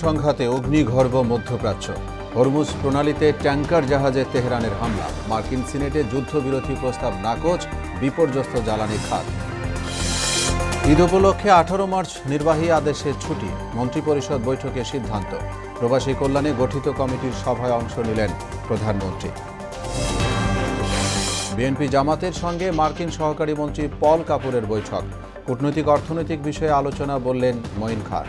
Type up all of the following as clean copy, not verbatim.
সংঘাতে অগ্নিগর্ভ মধ্যপ্রাচ্য। Hormuz প্রণালীতে tanker জাহাজে তেহরানের হামলা। মার্কিন সিনেটে যুদ্ধবিরতি প্রস্তাব নাকচ, বিপর্যস্ত জ্বালানি খাত। ঈদ উপলক্ষে 18 মার্চ নির্বাহী আদেশে ছুটি। মন্ত্রিপরিষদ বৈঠকে সিদ্ধান্ত। প্রবাসী কল্যাণে গঠিত কমিটির সভায় অংশ নিলেন প্রধানমন্ত্রী। বিএনপি জামাতের সঙ্গে মার্কিন সহকারী মন্ত্রী পল কাপুরের বৈঠক। কূটনৈতিক অর্থনৈতিক বিষয়ে আলোচনা বললেন মঈন খান।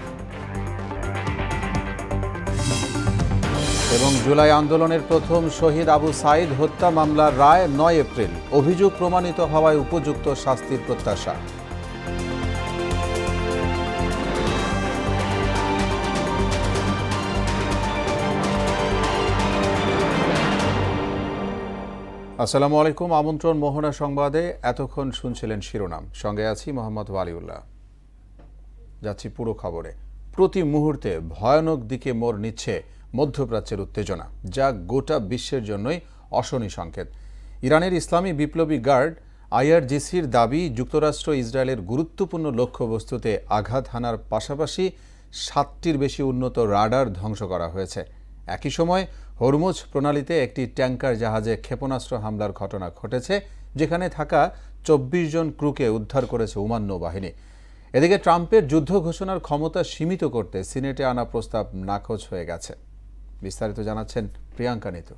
এবং জুলাই আন্দোলনের প্রথম শহীদ আবু সাঈদ হত্যা মামলার রায় 9 এপ্রিল। অভিযোগ প্রমাণিত হওয়ায় উপযুক্ত শাস্তির প্রত্যাশা। আসসালামু আলাইকুম। আমন্ত্রণ মোহনা সংবাদে। এতক্ষণ শুনছিলেন শিরোনাম, সঙ্গে আছি মোহাম্মদ ওয়ালিউল্লাহ। যাচ্ছি পুরো খবরে। প্রতি মুহূর্তে ভয়ানক দিকে মোড় নিচ্ছে মধ্যপ্রাচ্যের উত্তেজনা, যা গোটা বিশ্বের জন্যই অশনি সংকেত। ইরানের ইসলামী বিপ্লবী গার্ড আইআরজিসির দাবি, যুক্তরাষ্ট্র ইসরায়েলের গুরুত্বপূর্ণ লক্ষ্যবস্তুতে আঘাত হানার পাশাপাশি 7টির বেশি উন্নত রাডার ধ্বংস করা হয়েছে। একই সময় হরমুজ প্রণালীতে একটি ট্যাঙ্কার জাহাজে ক্ষেপণাস্ত্র হামলার ঘটনা ঘটেছে, যেখানে থাকা 24 জন ক্রুকে উদ্ধার করেছে ওমান নৌবাহিনী। এদিকে ট্রাম্পের যুদ্ধ ঘোষণার ক্ষমতা সীমিত করতে সিনেটে আনা প্রস্তাব নাকচ হয়ে গেছে। বিস্তারিত জানাচ্ছেন প্রিয়াঙ্কা নিতু।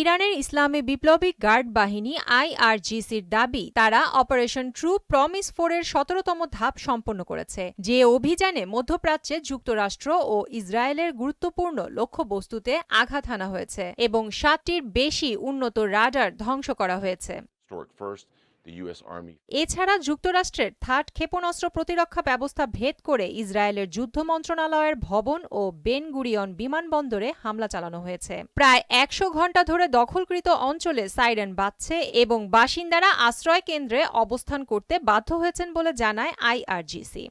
ইরানের ইসলামী বিপ্লবী গার্ড বাহিনী আইআরজিসির দাবি, তারা অপারেশন ট্রু প্রমিস 4-এর 17তম ধাপ সম্পন্ন করেছে, যে অভিযানে মধ্যপ্রাচ্যে যুক্তরাষ্ট্র ও ইসরায়েলের গুরুত্বপূর্ণ লক্ষ্যবস্তুতে আঘাত হানা হয়েছে এবং 7টির বেশি উন্নত রাডার ধ্বংস করা হয়েছে। এছাড়া যুক্তরাষ্ট্রের থার্ড ক্ষেপণাস্ত্র প্রতিরক্ষা ব্যবস্থা ভেদ করে ইসরায়েলের যুদ্ধ মন্ত্রণালয়ের ভবন ও বেন গুরিয়ন বিমানবন্দরে হামলা চালানো হয়েছে। প্রায় 100 ঘণ্টা ধরে দখলকৃত অঞ্চলে সাইরেন বাজছে এবং বাসিন্দারা আশ্রয় কেন্দ্রে অবস্থান করতে বাধ্য হয়েছেন বলে জানায় আইআরজিসি।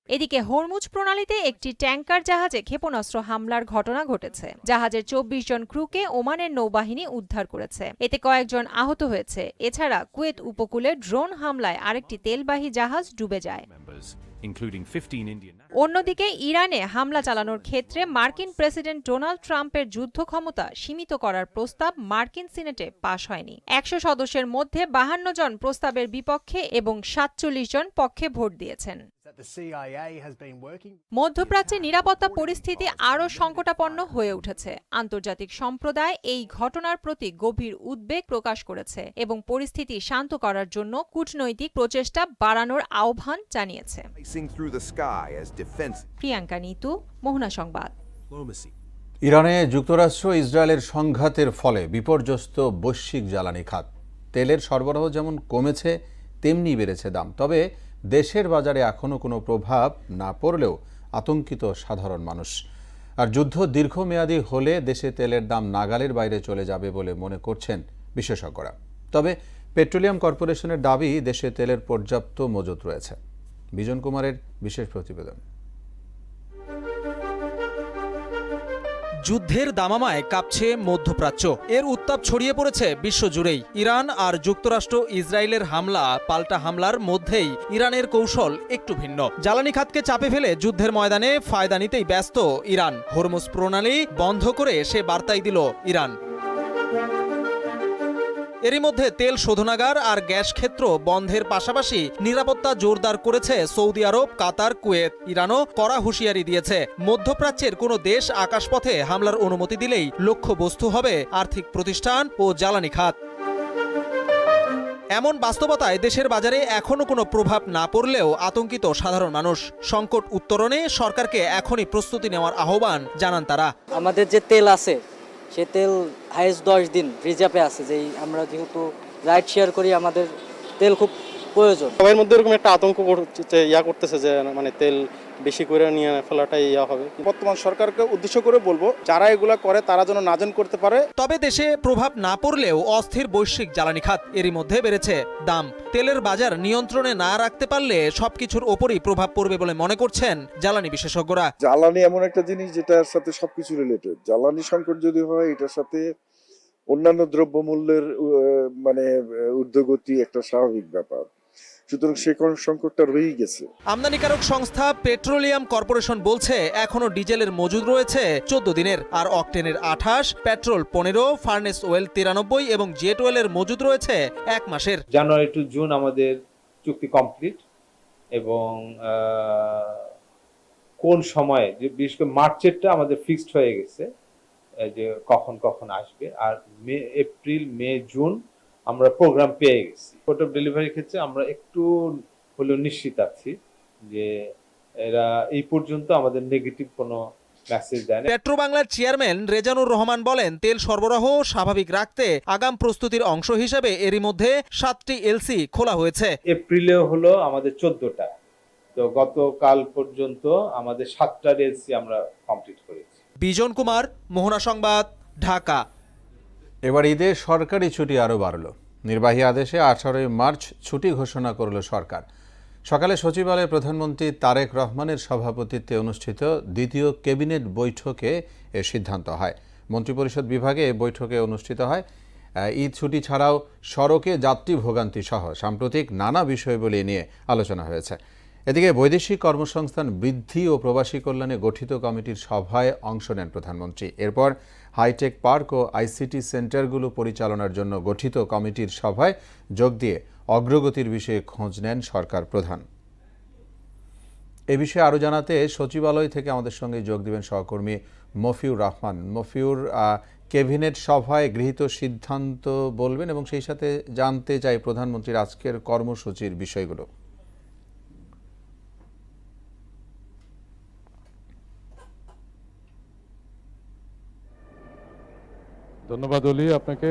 এদিকে হরমুজ প্রণালীতে একটি ট্যাঙ্কার জাহাজে ক্ষেপণাস্ত্র হামলার ঘটনা ঘটেছে। জাহাজের 24 জন ক্রুকে ওমানের নৌবাহিনী উদ্ধার করেছে। এতে কয়েকজন আহত হয়েছে। এছাড়া কুয়েত উপকূলে ড্রোন হামলায় আরেকটি তেলবাহী জাহাজ ডুবে যায়। অন্যদিকে ইরানে হামলা চালানোর ক্ষেত্রে মার্কিন প্রেসিডেন্ট ডোনাল্ড ট্রাম্পের যুদ্ধ ক্ষমতা সীমিত করার প্রস্তাব মার্কিন সিনেটে পাশ হয়নি। 100 সদস্যের মধ্যে 52 জন প্রস্তাবের বিপক্ষে এবং 47 জন পক্ষে ভোট দিয়েছেন। মধ্যপ্রাচ্যে নিরাপত্তা পরিস্থিতি আরও সংকটাপন্ন হয়ে উঠেছে। আন্তর্জাতিক সম্প্রদায় এই ঘটনার প্রতি গভীর উদ্বেগ প্রকাশ করেছে এবং পরিস্থিতি শান্ত করার জন্য কূটনৈতিক প্রচেষ্টা বাড়ানোর আহ্বান জানিয়েছে। প্রিয়াঙ্কা নিতু, মোহনা সংবাদ। ইরানে যুক্তরাষ্ট্র ইসরায়েলের সংঘাতের ফলে বিপর্যস্ত বৈশ্বিক জ্বালানি খাত। তেলের সরবরাহ যেমন কমেছে, তেমনি বেড়েছে দাম। তবে দেশের বাজারে এখনও কোনো প্রভাব না পড়লেও আতঙ্কিত সাধারণ মানুষ। আর যুদ্ধ দীর্ঘমেয়াদী হলে দেশে তেলের দাম নাগালের বাইরে চলে যাবে বলে মনে করছেন বিশেষজ্ঞরা। তবে পেট্রোলিয়াম কর্পোরেশনের দাবি, দেশে তেলের পর্যাপ্ত মজুত রয়েছে। বিজন কুমারের বিশেষ প্রতিবেদন। যুদ্ধের দামামায় কাঁপছে মধ্যপ্রাচ্য। এর উত্তাপ ছড়িয়ে পড়েছে বিশ্বজুড়েই। ইরান আর যুক্তরাষ্ট্র ইসরায়েলের হামলা পাল্টা হামলার মধ্যেই ইরানের কৌশল একটু ভিন্ন। জ্বালানি খাতকে চাপে ফেলে যুদ্ধের ময়দানে ফায়দা নিতেই ব্যস্ত ইরান। হরমুজ প্রণালী বন্ধ করে সে বার্তাই দিল ইরান। এরই মধ্যে তেল শোধনাগার আর গ্যাস ক্ষেত্র বন্ধের পাশাপাশি নিরাপত্তা জোরদার করেছে সৌদি আরব, কাতার, কুয়েত। ইরানও কড়া হুঁশিয়ারি দিয়েছে, মধ্যপ্রাচ্যের কোনো দেশ আকাশপথে হামলার অনুমতি দিলেই লক্ষ্যবস্তু হবে আর্থিক প্রতিষ্ঠান ও জ্বালানি খাত। এমন বাস্তবতায় দেশের বাজারে এখনো কোনো প্রভাব না পড়লেও আতঙ্কিত সাধারণ মানুষ। সংকট উত্তরণে সরকারকে এখনই প্রস্তুতি নেওয়ার আহ্বান জানান তারা। আমাদের যে তেল আছে, সে তেল হাইস্ট 10 দিন রিজার্ভে আছে। যেই আমরা যেহেতু রাইড শেয়ার করি, আমাদের তেল খুব প্রয়োজন। সবার মধ্যে এরকম একটা আতঙ্ক করতেছে যে মানে তেল বেশি করে নিয়ে ফেলাটাই হবে। বর্তমান সরকারকে উদ্দেশ্য করে বলবো, যারা এগুলা করে তারা যেন নাজেন করতে পারে। তবে দেশে প্রভাব না পড়লেও অস্থির বৈশ্বিক জ্বালানি খাত। এরই মধ্যে বেড়েছে দাম। তেলের বাজার নিয়ন্ত্রণে না রাখতে পারলে সবকিছুর ওপরই প্রভাব পড়বে বলে মনে করছেন জ্বালানি বিশেষজ্ঞরা। জ্বালানি এমন একটা জিনিস যেটার সাথে সবকিছু রিলেটেড। জ্বালানি সংকট যদি হয়, এটার সাথে অন্যান্য দ্রব্যমূল্যের মানে ঊর্ধ্বগতি একটা স্বাভাবিক ব্যাপার। সুতরাং সেই সংকটটা রয়েই গেছে। আমদানিকারক সংস্থা পেট্রোলিয়াম কর্পোরেশন বলছে এখনো ডিজেলের মজুদ রয়েছে 14 দিনের, আর অকটেনের 28, পেট্রোল 15, ফার্নেস ওয়েল 93 এবং জেট ওয়েলের মজুদ রয়েছে 1 মাসের। জানুয়ারি টু জুন আমাদের চুক্তি কমপ্লিট, এবং কোন সময়ে, যে বিশেষ করে মার্চেরটা আমাদের ফিক্সড হয়ে গেছে যে কখন কখন আসবে, আর এপ্রিল, মে, জুন আমরা প্রোগ্রাম পেয়ে গেছি। পোর্ট অফ ডেলিভারির ক্ষেত্রে আমরা একটু হলেও নিশ্চিত আছি যে এরা এই পর্যন্ত আমাদের নেগেটিভ কোনো মেসেজ দেয় না। পেট্রো বাংলার চেয়ারম্যান রেজানুর রহমান বলেন, তেল সরবরাহ স্বাভাবিক রাখতে আগাম প্রস্তুতির অংশ হিসেবে এরই মধ্যে 7টি এলসি খোলা হয়েছে। এপ্রিলেও হলো আমাদের 14টা, তো গতকাল পর্যন্ত আমাদের 7টার এলসি আমরা কমপ্লিট করেছি। বিজন কুমার, মোহনা সংবাদ, ঢাকা। এবার ঈদে সরকারি ছুটি আরও বাড়ল। নির্বাহী আদেশে 18 মার্চ ছুটি ঘোষণা করল সরকার। সকালে সচিবালয়ে প্রধানমন্ত্রী তারেক রহমানের সভাপতিত্বে অনুষ্ঠিত দ্বিতীয় ক্যাবিনেট বৈঠকে এ সিদ্ধান্ত হয়। মন্ত্রিপরিষদ বিভাগে এ বৈঠকে অনুষ্ঠিত হয়। ঈদ ছুটি ছাড়াও সড়কে যাত্রী ভোগান্তি সহ সাম্প্রতিক নানা বিষয়বলি নিয়ে আলোচনা হয়েছে। এদিকে বৈদেশিক কর্মসংস্থান বৃদ্ধি ও প্রবাসী কল্যাণে গঠিত কমিটির সভায় অংশ নেন প্রধানমন্ত্রী। এরপর হাইটেক পার্ক ও আইসিটি সেন্টারগুলো পরিচালনার জন্য গঠিত কমিটির সভায় যোগ দিয়ে অগ্রগতির বিষয়ে খোঁজ নেন সরকার প্রধান। এ বিষয়ে আরও জানাতে সচিবালয় থেকে আমাদের সঙ্গে যোগ দেবেন সহকর্মী মফিউর রহমান। মফিউর, ক্যাবিনেট সভায় গৃহীত সিদ্ধান্ত বলবেন এবং সেই সাথে জানতে চাই প্রধানমন্ত্রীর আজকের কর্মসূচির বিষয়গুলো। ধন্যবাদ অলি আপনাকে।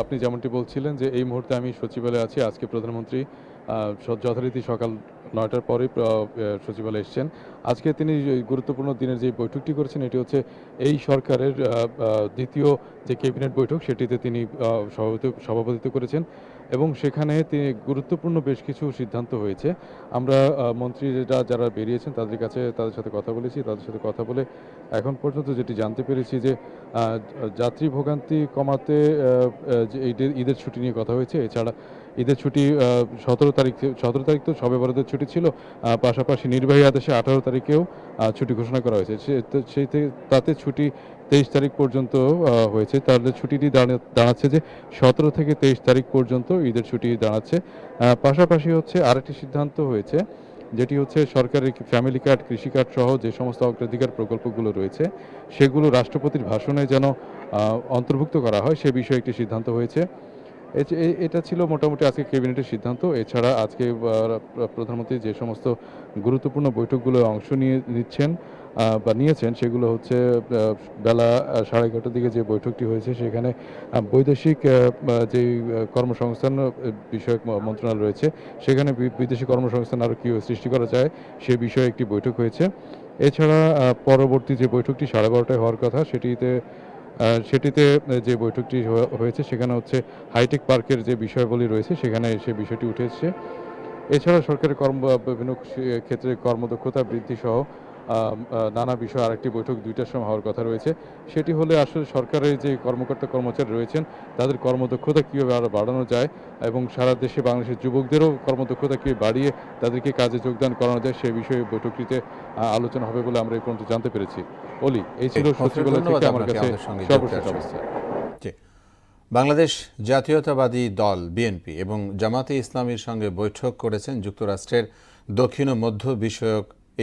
আপনি যেমনটি বলছিলেন যে এই মুহূর্তে আমি সচিবালয়ে আছি। আজকে প্রধানমন্ত্রী যথারীতি সকাল 9টার পরে সচিবালয়ে এসেছেন। আজকে তিনি গুরুত্বপূর্ণ দিনের যে বৈঠকটি করেছেন এটি হচ্ছে এই সরকারের দ্বিতীয় যে ক্যাবিনেট বৈঠক, সেটিতে তিনি সভাপতিত্ব করেছেন এবং সেখানে তিনি গুরুত্বপূর্ণ বেশ কিছু সিদ্ধান্ত হয়েছে। আমরা মন্ত্রীরা যারা বেরিয়েছেন তাদের সাথে কথা বলেছি। তাদের সাথে কথা বলে এখন পর্যন্ত যেটি জানতে পেরেছি যে যাত্রী ভোগান্তি কমাতে ঈদের ছুটি নিয়ে কথা হয়েছে। এছাড়া ঈদের ছুটি 17 তারিখ তো শবে বরাতের ছুটি ছিল, পাশাপাশি নির্বাহী আদেশে 18 তারিখেও ছুটি ঘোষণা করা হয়েছে। তাতে ছুটি 23 তারিখ পর্যন্ত হয়েছে। তাহলে ছুটিটি দাঁড়াচ্ছে যে 17 থেকে 23 তারিখ পর্যন্ত ঈদের ছুটি দাঁড়াচ্ছে। পাশাপাশি হচ্ছে আরেকটি সিদ্ধান্ত হয়েছে, যেটি হচ্ছে সরকারের ফ্যামিলি কার্ড, কৃষি কার্ড সহ যে সমস্ত অগ্রাধিকার প্রকল্পগুলো রয়েছে সেগুলো রাষ্ট্রপতির ভাষণে যেন অন্তর্ভুক্ত করা হয়, সে বিষয়ে একটি সিদ্ধান্ত হয়েছে। এটা ছিল মোটামুটি আজকে ক্যাবিনেটের সিদ্ধান্ত। এছাড়া আজকে প্রধানমন্ত্রী যে সমস্ত গুরুত্বপূর্ণ বৈঠকগুলো অংশ নিয়েছেন সেগুলো হচ্ছে বেলা 11:30টার দিকে যে বৈঠকটি হয়েছে সেখানে বৈদেশিক যে কর্মসংস্থান বিষয়ক মন্ত্রণালয় রয়েছে সেখানে বিদেশি কর্মসংস্থান আরও কী সৃষ্টি করা যায় সে বিষয়ে একটি বৈঠক হয়েছে। এছাড়া পরবর্তী যে বৈঠকটি 12:30টায় হওয়ার কথা সেটিতে যে বৈঠকটি হয়েছে সেখানে হচ্ছে হাইটেক পার্কের যে বিষয়গুলি রয়েছে সেখানে সে বিষয়টি উঠে এসেছে। এছাড়া সরকারের বিভিন্ন ক্ষেত্রে কর্মদক্ষতা বৃদ্ধি সহ নানা বিষয় আরেকটি বৈঠক 2টার সময় হওয়ার কথা রয়েছে। সেটি হলে আসলে সরকারের যে কর্মকর্তা-কর্মচারী রয়েছেন তাদের কর্মদক্ষতা কীভাবে আরও বাড়ানো যায় এবং সারা দেশে বাংলাদেশের যুবকদেরও কর্মদক্ষতা কীভাবে বাড়িয়ে তাদেরকে কাজে যোগদান করানো যায় সে বিষয়ে বৈঠকটিতে আলোচনা হবে বলে আমরা এই পর্যন্ত জানতে পেরেছি। অলি, এই ছিল সচিবালয় থেকে আমার কাছে সর্বশেষ অবস্থা। বাংলাদেশ জাতীয়তাবাদী দল বিএনপি এবং জামাতে ইসলামীর সঙ্গে বৈঠক করেছেন যুক্তরাষ্ট্রের দক্ষিণ ও মধ্য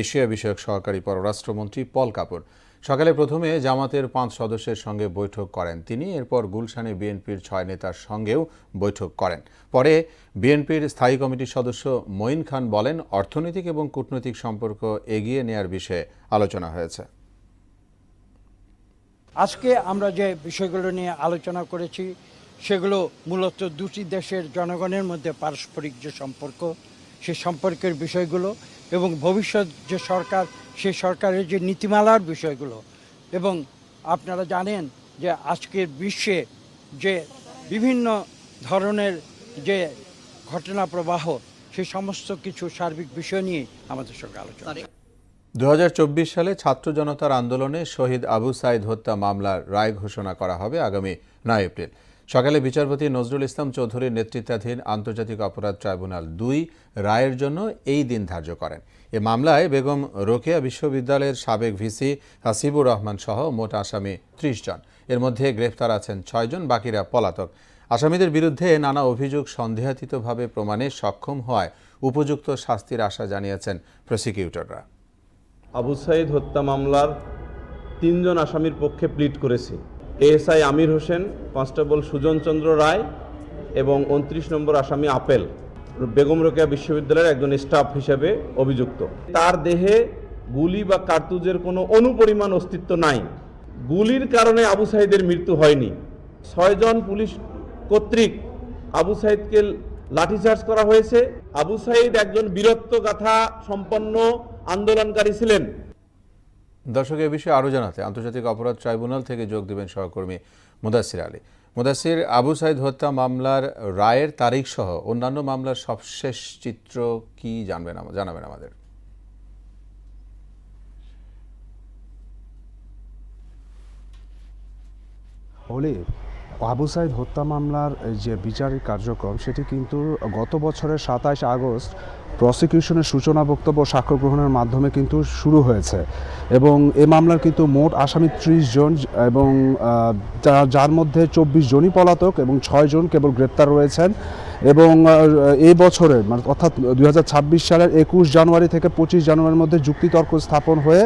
এশিয়া বিষয়ক সহকারী পররাষ্ট্রমন্ত্রী পল কাপুর। সকালে প্রথমে জামাতের 5 সদস্যের সঙ্গে বৈঠক করেন তিনি। এরপর গুলশানে বিএনপির 6 নেতার সঙ্গেও বৈঠক করেন। পরে বিএনপির স্থায়ী কমিটির সদস্য মঈন খান বলেন, অর্থনৈতিক এবং কূটনৈতিক সম্পর্ক এগিয়ে নেয়ার বিষয়ে আলোচনা হয়েছে। আজকে আমরা যে বিষয়গুলো নিয়ে আলোচনা করেছি সেগুলো মূলত দুটি দেশের জনগণের মধ্যে পারস্পরিক যে সম্পর্ক, সে সম্পর্কের বিষয়গুলো এবং ভবিষ্যৎ যে সরকার, সে সরকারের যে নীতিমালার বিষয়গুলো। এবং আপনারা জানেন যে আজকের বিশ্বে যে বিভিন্ন ধরনের যে ঘটনা প্রবাহ, সে সমস্ত কিছু সার্বিক বিষয় নিয়ে আমাদের সঙ্গে আলোচনা। 2024 সালে ছাত্র জনতার আন্দোলনে শহীদ আবু সাইদ হত্যা মামলার রায় ঘোষণা করা হবে আগামী 9 এপ্রিল। সকালে বিচারপতি নজরুল ইসলাম চৌধুরীর নেতৃত্বাধীন আন্তর্জাতিক অপরাধ ট্রাইব্যুনাল ২ রায়ের জন্য এই দিন ধার্য করেন। এ মামলায় বেগম রোকেয়া বিশ্ববিদ্যালয়ের সাবেক ভিসি হাসিবুর রহমান সহ মোট আসামি ৩০ জন। এর মধ্যে গ্রেফতার আছেন ৬ জন, বাকিরা পলাতক। আসামিদের বিরুদ্ধে নানা অভিযোগ সন্দেহাতীতভাবে প্রমাণে সক্ষম হওয়ায় উপযুক্ত শাস্তির আশা জানিয়েছেন প্রসিকিউটররা। আবু সাইদ হত্যা মামলার ৩ জন আসামির পক্ষে প্লিড করেছে এএসআই আমির হোসেন, কনস্টেবল সুজন চন্দ্র রায় এবং ২৯ নম্বর আসামি আপেল বেগম রোকেয়া বিশ্ববিদ্যালয়ের একজন স্টাফ হিসেবে অভিযুক্ত। তার দেহে গুলি বা কার্তুজের কোনো অনুপরিমাণ অস্তিত্ব নাই। গুলির কারণে আবু সাইদের মৃত্যু হয়নি। ৬ জন পুলিশ কর্তৃক আবু সাইদকে লাঠিচার্জ করা হয়েছে। আবু সাইদ একজন বীরত্বগাথা সম্পন্ন আন্দোলনকারী ছিলেন। দর্শক, এ বিষয়ে আরও জানাতে আন্তর্জাতিক অপরাধ ট্রাইব্যুনাল থেকে যোগ দেবেন সহকর্মী মুদাসির আলী। মুদাসির, আবু সাইদ হত্যা মামলার রায়ের তারিখ সহ অন্যান্য মামলার সবশেষ চিত্র কি জানাবেন আমাদের? আবু সাইদ হত্যা মামলার যে বিচারিক কার্যক্রম সেটি কিন্তু গত বছরের ২৭ আগস্ট প্রসিকিউশনের সূচনা বক্তব্য সাক্ষ্য গ্রহণের মাধ্যমে কিন্তু শুরু হয়েছে এবং এ মামলার কিন্তু মোট আসামি ৩০ জন এবং যার মধ্যে ২৪ জনই পলাতক এবং ৬ জন কেবল গ্রেপ্তার রয়েছেন। এবং এই বছরের অর্থাৎ ২০২৬ সালের ২১ জানুয়ারি থেকে ২৫ জানুয়ারির মধ্যে যুক্তিতর্ক স্থাপন হয়ে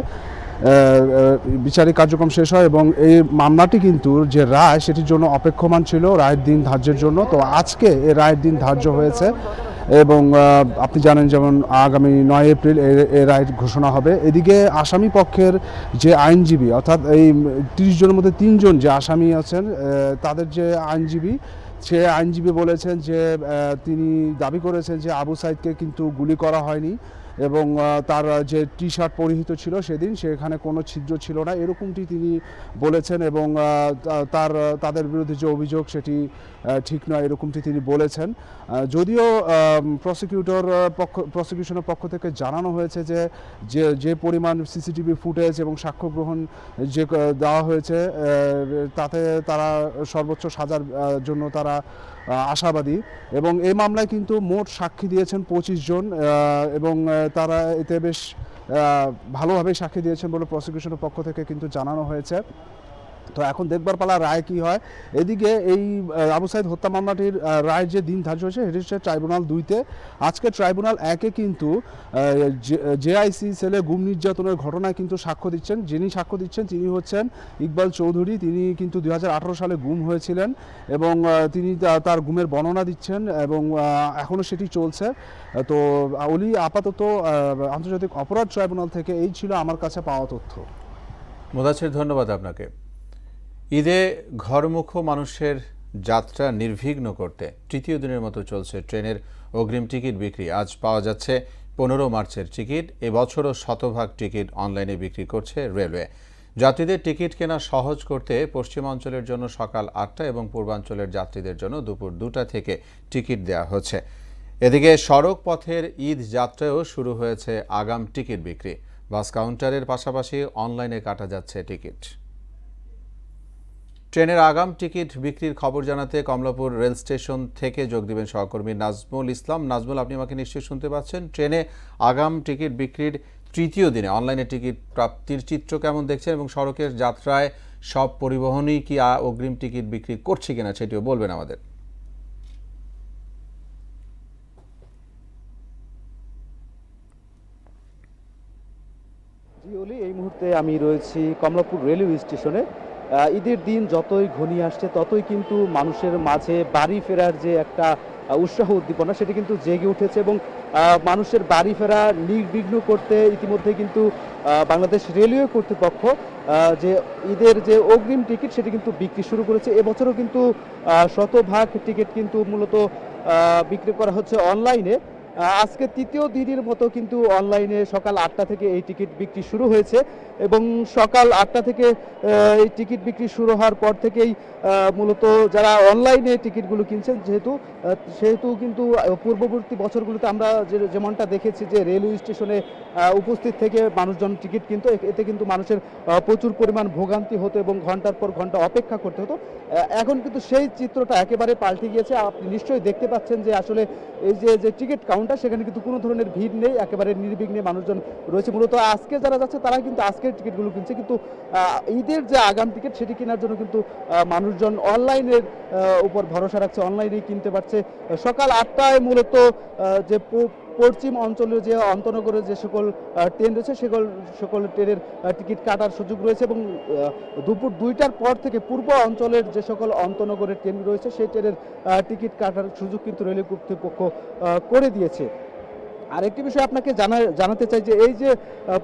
বিচারিক কার্যক্রম শেষ হয় এবং এই মামলাটি কিন্তু যে রায় সেটির জন্য অপেক্ষমান ছিল রায়ের দিন ধার্যের জন্য। তো আজকে এই রায়ের দিন ধার্য হয়েছে এবং আপনি জানেন যেমন আগামী ৯ এপ্রিল এই রায় ঘোষণা হবে। এদিকে আসামি পক্ষের যে আইনজীবী অর্থাৎ এই ৩০ জনের মধ্যে ৩ জন যে আসামি আছেন তাদের যে আইনজীবী সে আইনজীবী বলেছেন যে তিনি দাবি করেছেন যে আবু সাইদকে কিন্তু গুলি করা হয়নি এবং তার যে টি শার্ট পরিহিত ছিল সেদিন সেখানে কোনো ছিদ্র ছিল না, এরকমটি তিনি বলেছেন এবং তাদের বিরুদ্ধে যে অভিযোগ সেটি ঠিক নয় এরকমটি তিনি বলেছেন। যদিও প্রসিকিউশনের পক্ষ থেকে জানানো হয়েছে যে পরিমাণ সিসিটিভি ফুটেজ এবং সাক্ষ্য গ্রহণ যে দেওয়া হয়েছে তাতে তারা সর্বোচ্চ সাজার জন্য তারা আশাবাদী এবং এই মামলায় কিন্তু মোট সাক্ষী দিয়েছেন ২৫ জন এবং তারা এতে বেশ ভালোভাবে সাক্ষী দিয়েছেন বলে প্রসিকিউশনের পক্ষ থেকে কিন্তু জানানো হয়েছে। তো এখন দেখবার পালা রায় কি হয়। এদিকে এই আবু সাইদ হত্যা মামলাটির রায় যে দিন ধার্য হয়েছে সেটি হচ্ছে ট্রাইব্যুনাল ২-তে। আজকে ট্রাইব্যুনাল ১-এ কিন্তু জেআইসি সেলে গুম নির্যাতনের ঘটনায় কিন্তু সাক্ষ্য দিচ্ছেন। যিনি সাক্ষ্য দিচ্ছেন তিনি হচ্ছেন ইকবাল চৌধুরী। তিনি কিন্তু ২০১৮ সালে গুম হয়েছিলেন এবং তিনি তার গুমের বর্ণনা দিচ্ছেন এবং এখনও সেটি চলছে। তো অলি, আপাতত আন্তর্জাতিক অপরাধ ট্রাইব্যুনাল থেকে এই ছিল আমার কাছে পাওয়া তথ্য। মুদাসির, ধন্যবাদ আপনাকে। ঈদে ঘরমুখ মানুষের যাত্রা নির্বিঘ্ন করতে তৃতীয় দিনের মতো চলছে ট্রেনের অগ্রিম টিকিট বিক্রি। আজ পাওয়া যাচ্ছে ১৫ মার্চের টিকিট। এবছরও শতভাগ টিকিট অনলাইনে বিক্রি করছে রেলওয়ে। যাত্রীদের টিকিট কেনা সহজ করতে পশ্চিমাঞ্চলের জন্য সকাল ৮টা এবং পূর্বাঞ্চলের যাত্রীদের জন্য দুপুর ২টা থেকে টিকিট দেওয়া হচ্ছে। এদিকে সড়ক পথের ঈদ যাত্রায়ও শুরু হয়েছে আগাম টিকিট বিক্রি। বাস কাউন্টারের পাশাপাশি অনলাইনে কাটা যাচ্ছে টিকিট। ট্রেনের আগাম টিকিট বিক্রির খবর জানাতে কমলাপুর রেল স্টেশন থেকে যোগ দিবেন সহকর্মী নাজমুল ইসলাম। নাজমুল, আপনি আমাকে নিশ্চয়ই শুনতে পাচ্ছেন। ট্রেনে আগাম টিকিট বিক্রির তৃতীয় দিনে অনলাইনে টিকিট প্রাপ্তির চিত্র কেমন দেখছেন এবং সড়কের যাত্রায় সব পরিবহনই কি অগ্রিম টিকিট বিক্রি করছে কিনা সেটিও বলবেন আমাদের। এই মুহূর্তে আমি রয়েছি কমলাপুর রেলওয়ে স্টেশনে। ঈদের দিন যতই ঘনিয়ে আসছে ততই কিন্তু মানুষের মাঝে বাড়ি ফেরার যে একটা উৎসাহ উদ্দীপনা সেটি কিন্তু জেগে উঠেছে এবং মানুষের বাড়ি ফেরা নির্বিঘ্ন করতে ইতিমধ্যে কিন্তু বাংলাদেশ রেলওয়ে কর্তৃপক্ষ যে ঈদের যে অগ্রিম টিকিট সেটি কিন্তু বিক্রি শুরু করেছে। এবছরও কিন্তু শতভাগ টিকিট কিন্তু মূলত বিক্রি করা হচ্ছে অনলাইনে। আজকে তৃতীয় দিনের মতো কিন্তু অনলাইনে সকাল 8টা থেকে এই টিকিট বিক্রি শুরু হয়েছে এবং সকাল 8টা থেকে এই টিকিট বিক্রি শুরু হওয়ার পর থেকেই মূলত যারা অনলাইনে টিকিটগুলো কিনছেন সেহেতু কিন্তু পূর্ববর্তী বছরগুলোতে আমরা যেমনটা দেখেছি যে রেলওয়ে স্টেশনে উপস্থিত থেকে মানুষজন টিকিট কিনতো, এতে কিন্তু মানুষের প্রচুর পরিমাণ ভোগান্তি হতো এবং ঘন্টার পর ঘন্টা অপেক্ষা করতে হতো। এখন কিন্তু সেই চিত্রটা একেবারে পাল্টে গিয়েছে। আপনি নিশ্চয়ই দেখতে পাচ্ছেন যে আসলে এই যে টিকিট কাউন্টার সেখানে কিন্তু কোনো ধরনের ভিড় নেই, একেবারে নির্বিঘ্নে মানুষজন রয়েছে। মূলত আজকে যারা যাচ্ছে তারা কিন্তু আজকের টিকিটগুলো কিনছে, কিন্তু ঈদের যে আগাম টিকিট সেটি কেনার জন্য কিন্তু মানুষজন অনলাইনের উপর ভরসা রাখছে, অনলাইনেই কিনতে পারছে। সকাল 8টায় মূলত যে পশ্চিম অঞ্চলের যে অন্তনগরের যে সকল ট্রেন রয়েছে সকল ট্রেনের টিকিট কাটার সুযোগ রয়েছে এবং দুপুর 2টার পর থেকে পূর্ব অঞ্চলের যে সকল অন্তনগরের ট্রেন রয়েছে সেই ট্রেনের টিকিট কাটার সুযোগ কিন্তু রেলওয়ে কর্তৃপক্ষ করে দিয়েছে। আরেকটি বিষয় আপনাকে জানাতে চাই যে এই যে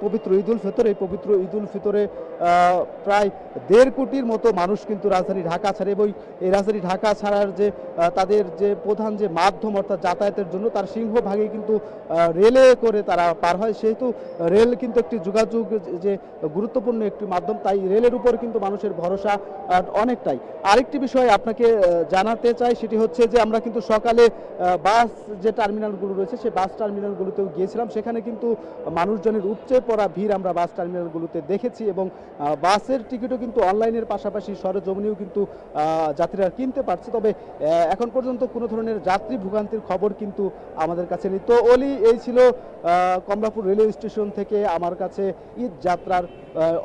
পবিত্র ঈদ উল ফিতর, এই পবিত্র ঈদ উল ফিতরে প্রায় 1.5 কোটির মতো মানুষ কিন্তু রাজধানী ঢাকা ছাড়ে এবং এই রাজধানী ঢাকা ছাড়ার যে তাদের যে প্রধান যে মাধ্যম অর্থাৎ যাতায়াতের জন্য তার সিংহভাগই কিন্তু রেলে করে তারা পার হয়। সেহেতু রেল কিন্তু একটি যোগাযোগ যে গুরুত্বপূর্ণ একটি মাধ্যম, তাই রেলের উপর কিন্তু মানুষের ভরসা অনেকটাই। আরেকটি বিষয় আপনাকে জানাতে চাই সেটি হচ্ছে যে আমরা কিন্তু সকালে বাস যে টার্মিনালগুলো রয়েছে সেই বাস টার্মিনালগুলোতেও গিয়েছিলাম, সেখানে কিন্তু মানুষজনের উপচে পড়া ভিড় আমরা বাস টার্মিনালগুলোতে দেখেছি এবং বাসের টিকিটও কিন্তু অনলাইনের পাশাপাশি সরেজমিনেও কিন্তু যাত্রীরা কিনতে পারছে। তবে এখন পর্যন্ত কোনো ধরনের যাত্রী ভোগান্তির খবর কিন্তু আমাদের কাছে নেই। তো অলি, এই ছিল কমলাপুর রেলওয়ে স্টেশন থেকে আমার কাছে ঈদ যাত্রার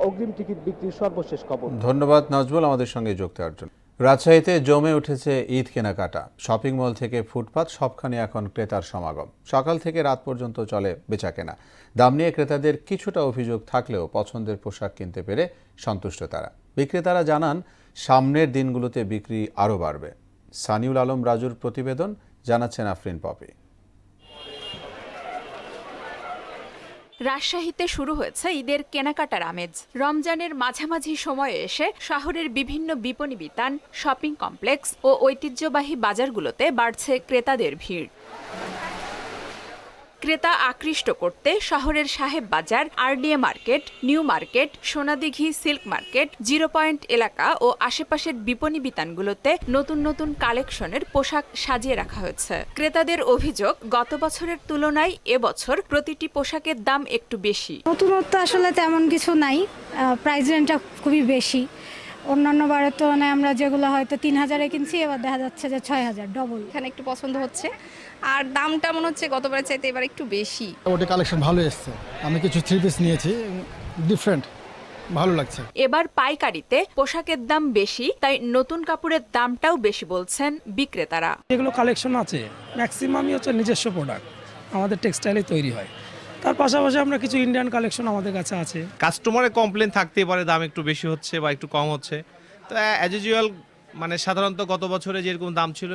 অগ্রিম টিকিট বিক্রির সর্বশেষ খবর। ধন্যবাদ নাজমুল আমাদের সঙ্গে যুক্ত হওয়ার জন্য। রাজশাহীতে জমে উঠেছে ঈদ কেনাকাটা। শপিং মল থেকে ফুটপাত সবখানে এখন ক্রেতার সমাগম। সকাল থেকে রাত পর্যন্ত চলে বেচাকেনা। দাম নিয়ে ক্রেতাদের কিছুটা অভিযোগ থাকলেও পছন্দের পোশাক কিনতে পেরে সন্তুষ্ট তারা। বিক্রেতারা জানান সামনের দিনগুলোতে বিক্রি আরও বাড়বে। সানিউল আলম রাজুর প্রতিবেদন, জানাচ্ছেন আফরিন পপি। রাজশাহীতে শুরু হয়েছে ঈদের কেনাকাটার আমেজ। রমজানের মাঝামাঝি সময়ে এসে শহরের বিভিন্ন বিপণী বিতান, শপিং কমপ্লেক্স ও ঐতিহ্যবাহী বাজারগুলোতে বাড়ছে ক্রেতাদের ভিড়। ক্রেতা আকৃষ্ট করতে শহরের Saheb Bazar, RDA market, new market, Sonadighi silk market, 0 point এলাকা ও আশেপাশের বিপণী বিতানগুলোতে নতুন নতুন কালেকশনের পোশাক সাজিয়ে রাখা হয়েছে। ক্রেতাদের অভিযোগ, গত বছরের তুলনায় এবছর প্রতিটি পোশাকের দাম একটু বেশি। নতুনত্ব আসলে তেমন কিছু নাই, প্রাইস রেঞ্জটা খুবই বেশি। অন্যান্য বারের তুলনায় আমরা যেগুলো হয়তো 3000-এ কিনছি, এবার দেখা যাচ্ছে যে 6000, ডবল। এখানে একটু পছন্দ হচ্ছে, আর দামটা মনে হচ্ছে গতবারের চাইতে এবার একটু বেশি। ওটা কালেকশন ভালো এসছে, আমি কিছু 3 পিস নিয়েছি, ডিফারেন্ট, ভালো লাগছে। এবার পাইকারিতে পোশাকের দাম বেশি, তাই নতুন কাপড়ের দামটাও বেশি বলছেন বিক্রেতারা। যেগুলো কালেকশন আছে ম্যাক্সিমামই হচ্ছে নিজস্ব প্রোডাক্ট, আমাদের টেক্সটাইলে তৈরি হয়। তার পাশাপাশি আমরা কিছু ইন্ডিয়ান কালেকশন আমাদের কাছে আছে। কাস্টমারের কমপ্লেন থাকতেই পারে দাম একটু বেশি হচ্ছে বা একটু কম হচ্ছে, তো অ্যাজ ইউজুয়াল মানে সাধারণত গত বছরে যেরকম দাম ছিল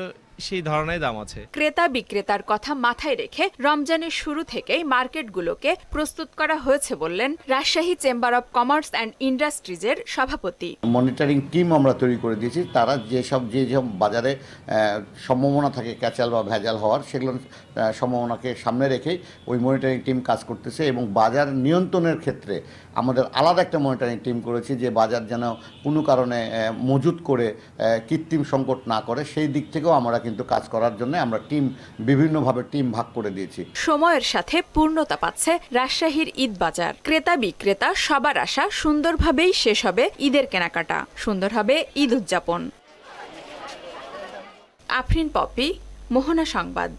সেই ধরনের দাম আছে। ক্রেতা বিক্রেতার কথা মাথায় রেখে রমজানের শুরু থেকেই মার্কেটগুলোকে প্রস্তুত করা হয়েছে বললেন Rajshahi chamber of commerce and ইন্ডাস্ট্রিজের সভাপতি। মনিটরিং টিম আমরা তৈরি করে দিয়েছি, তারা যেসব বাজারে সম্ভাবনা থাকে ক্যাচাল বা ভেজাল হওয়ার, সেগুলো সম্ভাবনাকে সামনে রেখেই ওই মনিটরিং টিম কাজ করতেছে এবং বাজার নিয়ন্ত্রণের ক্ষেত্রে আমাদের আলাদা একটা মনিটরিং টিম করেছি যে বাজার যেন কোনো কারণে মজুত করে কৃত্রিম সংকট না করে, সেই দিক থেকেও আমরা কিন্তু কাজ করার জন্য আমরা বিভিন্নভাবে টিম ভাগ করে দিয়েছি। সময়ের সাথে পূর্ণতা পাচ্ছে রাজশাহীর ঈদ বাজার। ক্রেতা বিক্রেতা সবার আশা সুন্দরভাবেই শেষ হবে ঈদের কেনাকাটা, সুন্দর হবে ঈদ উদযাপন। আফরিন পপি, মোহনা সংবাদ।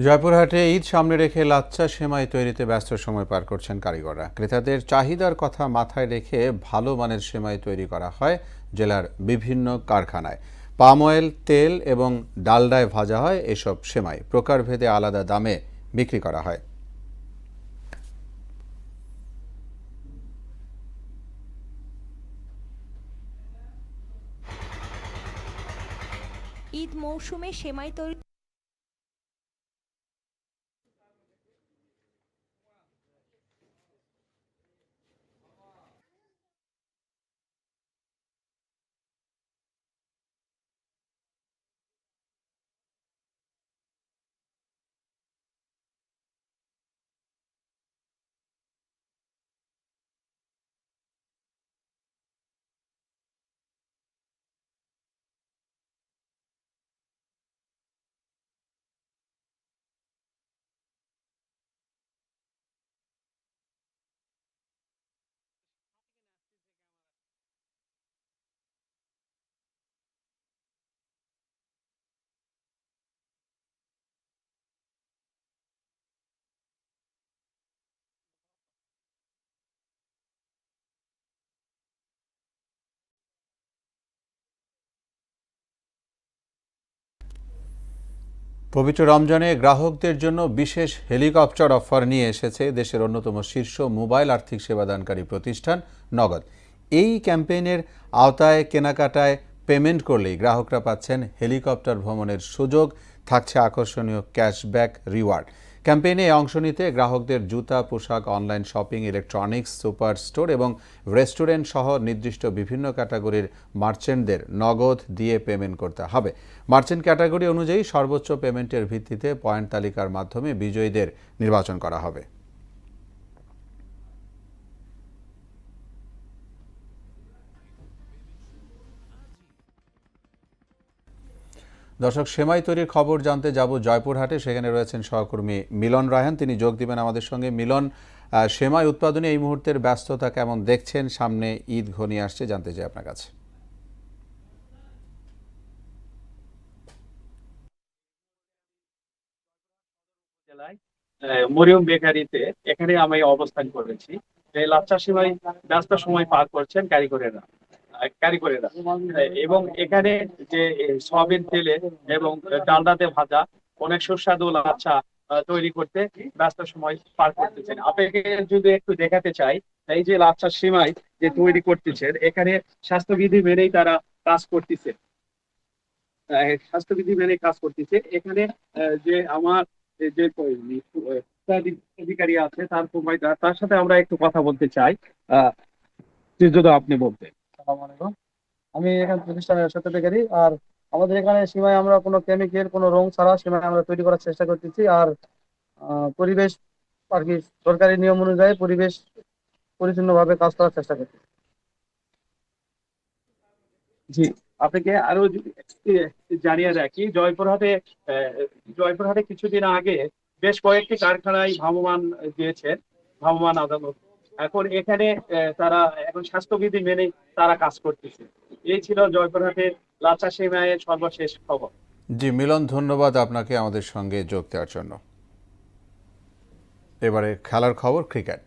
জয়পুরহাটে ঈদ সামনে রেখে লাচ্চা সেমাই তৈরিতে ব্যস্ত সময় পার করছেন কারিগররা। ক্রেতাদের চাহিদার কথা মাথায় রেখে ভালো মানের সেমাই তৈরি করা হয় জেলার বিভিন্ন কারখানায়। পাম অয়েল, তেল এবং ডালডায় ভাজা হয় এসব সেমাই। প্রকারভেদে আলাদা দামে বিক্রি করা হয়। ঈদ মৌসুমে সেমাই তৈরি পবিত্র রমজানে গ্রাহকদের জন্য বিশেষ হেলিকপ্টার অফার নিয়ে এসেছে দেশের অন্যতম শীর্ষ মোবাইল আর্থিক সেবাদানকারী প্রতিষ্ঠান নগদ। এই ক্যাম্পেইনের আওতায় কেনাকাটায় পেমেন্ট করলেই গ্রাহকরা পাচ্ছেন হেলিকপ্টার ভ্রমণের সুযোগ, থাকছে আকর্ষণীয় ক্যাশব্যাক রিওয়ার্ড। ক্যাম্পেইনে অংশ নিতে গ্রাহকদের জুতা, পোশাক, online shopping, electronics, super store এবং রেস্টুরেন্ট সহ নির্দিষ্ট বিভিন্ন ক্যাটাগরির মার্চেন্টদের নগদ দিয়ে পেমেন্ট করতে হবে। মার্চেন্ট ক্যাটাগরি অনুযায়ী সর্বোচ্চ পেমেন্টের ভিত্তিতে পয়েন্ট তালিকার মাধ্যমে বিজয়ীদের নির্বাচন করা হবে। দর্শক, সেমাই তৈরির খবর জানতে যাব জয়পুরহাটে। সেখানে রয়েছেন সহকর্মী মিলন রায়হান, তিনি যোগ দিবেন আমাদের সঙ্গে। মিলন, সেমাই উৎপাদনে এই মুহূর্তের ব্যস্ততা কেমন দেখছেন? সামনে ঈদ ঘনিয়ে আসছে, জানতে চাই আপনার কাছে। মরিয়ম বেকারিতে এখানে আমি অবস্থান করেছি। এই লাচ্ছা সেমাই ব্যস্ত সময় পার করছেন কারিগরেরা এবং এখানে যে সয়াবিন তেলে এবং ডালডাতে ভাজা অনেক সুস্বাদু লাচ্ছা তৈরি করতে ব্যস্ত সময় পার করতেছেন। আপনাকে যদি একটু দেখাতে চাই, এই যে লাচ্ছা সেমাই যে তৈরি করতেছেন, এখানে স্বাস্থ্যবিধি মেনেই তারা কাজ করতেছে। এখানে যে আমার যে অধিকারী আছে তার সাথে আমরা একটু কথা বলতে চাই, যদি আপনি বলতেন। আমি এখানে প্রতিষ্ঠানের স্বত্বাধিকারী, আর আমাদের এখানে সীমায় আমরা কোনো কেমিক্যাল, কোনো রং ছাড়া সীমায় আমরা তৈরি করার চেষ্টা করতেছি। আর পরিবেশ আর কি সরকারি নিয়ম অনুযায়ী পরিবেশ পরিচ্ছন্নভাবে কাজ করার চেষ্টা করতেছি। জি, আপনাকে আরো জানিয়ে রাখি, জয়পুরহাটে কিছুদিন আগে বেশ কয়েকটি কারখানায় ভ্রাম্যমাণ দিয়েছেন ভ্রাম্যমাণ আদালত। এখন এখানে তারা এখন স্বাস্থ্যবিধি মেনে তারা কাজ করতেছে। এই ছিল জয়পুরহাটের লাচ্ছা সেমাইয়ের সর্বশেষ খবর। জি মিলন, ধন্যবাদ আপনাকে আমাদের সঙ্গে যোগ দেওয়ার জন্য। এবারে খেলার খবর, ক্রিকেট।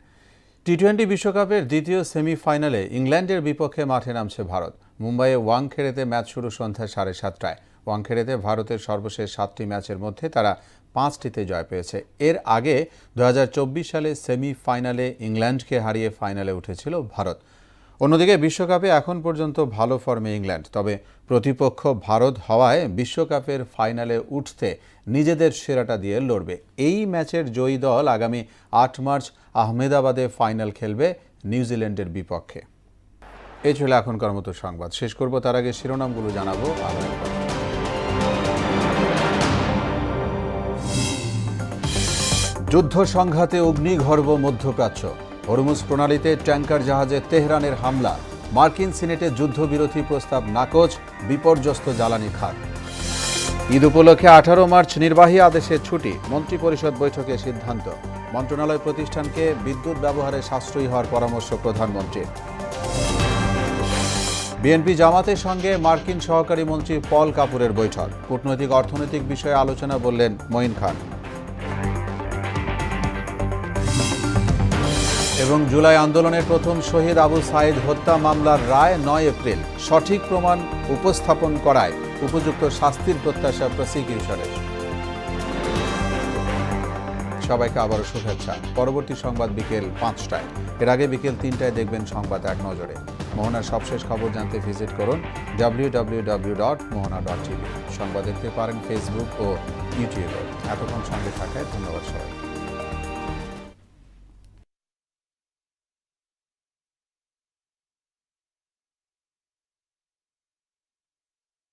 টি-20 বিশ্বকাপের দ্বিতীয় সেমিফাইনালে ইংল্যান্ডের বিপক্ষে মাঠে নামছে ভারত। মুম্বাইয়ে ওয়াংখেড়েতে ম্যাচ শুরু সন্ধ্যা 7:30টায়। ওয়াংখেড়েতে ভারতের সর্বশেষ 7টি ম্যাচের মধ্যে তারা 5টিতে জয় পেয়েছে। এর আগে 2024 সালে সেমিফাইনালে ইংল্যান্ডকে হারিয়ে ফাইনালে উঠেছিল ভারত। অন্যদিকে বিশ্বকাপে এখন পর্যন্ত ভালো ফর্মে ইংল্যান্ড, তবে প্রতিপক্ষ ভারত হওয়ায় বিশ্বকাপের ফাইনালে উঠতে নিজেদের সেরাটা দিয়ে লড়বে। এই ম্যাচের জয়ী দল আগামী 8 মার্চ আহমেদাবাদে ফাইনাল খেলবে নিউজিল্যান্ডের বিপক্ষে। এই ছিল এখনকার মতো সংবাদ। শেষ করব তার আগে শিরোনামগুলো জানাবো আবার একবার। যুদ্ধ সংঘাতে অগ্নিগর্ভ মধ্যপ্রাচ্য। হরমুজ প্রণালীতে ট্যাঙ্কার জাহাজে তেহরানের হামলা। মার্কিন সিনেটে যুদ্ধবিরতি প্রস্তাব নাকচ, বিপর্যস্ত জ্বালানি খাত। ঈদ উপলক্ষে 18 মার্চ নির্বাহী আদেশে ছুটি, মন্ত্রিপরিষদ বৈঠকে সিদ্ধান্ত। মন্ত্রণালয় প্রতিষ্ঠানকে বিদ্যুৎ ব্যবহারে সাশ্রয়ী হওয়ার পরামর্শ প্রধানমন্ত্রীর। বিএনপি জামাতের সঙ্গে মার্কিন সহকারী মন্ত্রী পল কাপুরের বৈঠক। কূটনৈতিক অর্থনৈতিক বিষয়ে আলোচনা বললেন মঈন খান। এবং জুলাই আন্দোলনের প্রথম শহীদ আবু সাইদ হত্যা মামলার রায় 9 এপ্রিল। সঠিক প্রমাণ উপস্থাপন করায় উপযুক্ত শাস্তির প্রত্যাশা প্রসিকিউশনের। সবাইকে আবারও শুভেচ্ছা। পরবর্তী সংবাদ বিকেল 5টায়। এর আগে বিকেল 3টায় দেখবেন সংবাদ এক নজরে। মোহনার সবশেষ খবর জানতে ভিজিট করুন www.mohana.tv। সংবাদ দেখতে পারেন ফেসবুক ও ইউটিউবে। এতক্ষণ সঙ্গে থাকায় ধন্যবাদ সবাই।